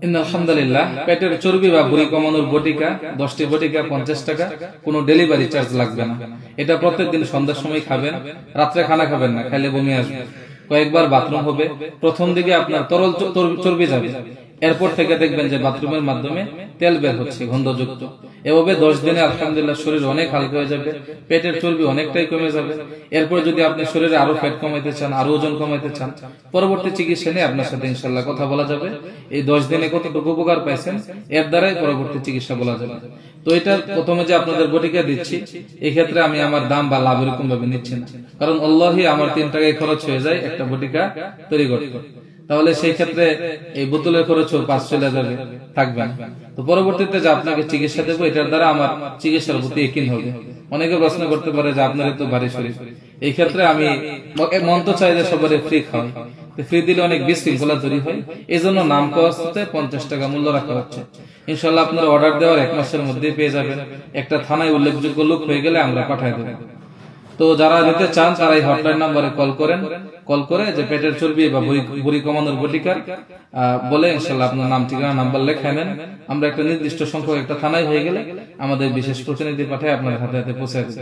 আলহামদুলিল্লাহ, পেটের চর্বি বা ভুঁড়ি কমানোর বটিকা 10টি বটিকা 50 টাকা, কোনো ডেলিভারি চার্জ লাগবে না। এটা প্রত্যেকদিন সন্ধ্যার সময় খাবেন, রাত্রে খানা খাবেন না, খাইলে বমি আসবে। কয়েকবার বাথরুম হবে, প্রথম দিকে আপনার তরল চর্বি যাবে, এরপর থেকে দেখবেন যে বাথরুমের মাধ্যমে তেল বের হচ্ছে গন্ধযুক্ত। এভাবে 10 দিনে আলহামদুলিল্লাহ শরীর অনেক হালকা হয়ে যাবে, পেটের চর্বি অনেকটাই কমে যাবে। এরপর যদি আপনি শরীরে আরো ফ্যাট কমাইতে চান, আরো ওজন কমাইতে চান, পরবর্তী চিকিৎসা নিয়ে আপনার সাথে ইনশাল্লাহ কথা বলা যাবে। এই 10 দিনে কতটুকু উপকার পাইছেন এর দ্বারাই পরবর্তী চিকিৎসা বলা যাবে। তো এটা প্রথমে যে আপনাদের বটিকা দিচ্ছি, এই ক্ষেত্রে আমি আমার দাম বা লাভ এরকম ভাবে নিচ্ছি না, কারণ আল্লাহই আমার 3 টাকায় খরচ হয়ে যায় একটা বটিকা তৈরি করতে। তাহলে সেই ক্ষেত্রে এই বোতলের খরচও 5 চলে যাবে, থাকবে না। তো পরবর্তীতে যে আপনাকে চিকিৎসা দেবো, এটার দ্বারা আমার চিকিৎসার প্রতি একই হবে। অনেকে প্রশ্ন করতে পারে যে আপনার তো ভারী শরীর, এই ক্ষেত্রে আমি মন তো চাই যে সবারে ফ্রি খাওয়াই, ফ্রি দিলে অনেক বিশৃঙ্খলা তৈরি হয়। এই জন্য নাম কস্তে 50 টাকা মূল্য রাখা হচ্ছে। ইনশাল্লাহ আপনারা অর্ডার দেওয়ার 1 মাসের মধ্যে পেয়ে যাবেন। একটা থানায় উল্লেখযোগ্য লোক হয়ে গেলে আমরা পাঠাই দেবো। তো যারা নিতে চান তারা এই হটলাইন নাম্বারে কল করেন, কল করে যে পেটের চর্বি বা ভুঁড়ি কমানোর বটিকা বলে ইনশাল্লাহ আপনার নাম, ঠিকানা, নাম্বার লেখা নেন। আমরা একটা নির্দিষ্ট সংখ্যক একটা থানায় হয়ে গেলে আমাদের বিশেষ প্রতিনিধি পাঠায় আপনার হাতে হাতে পৌঁছে দেব।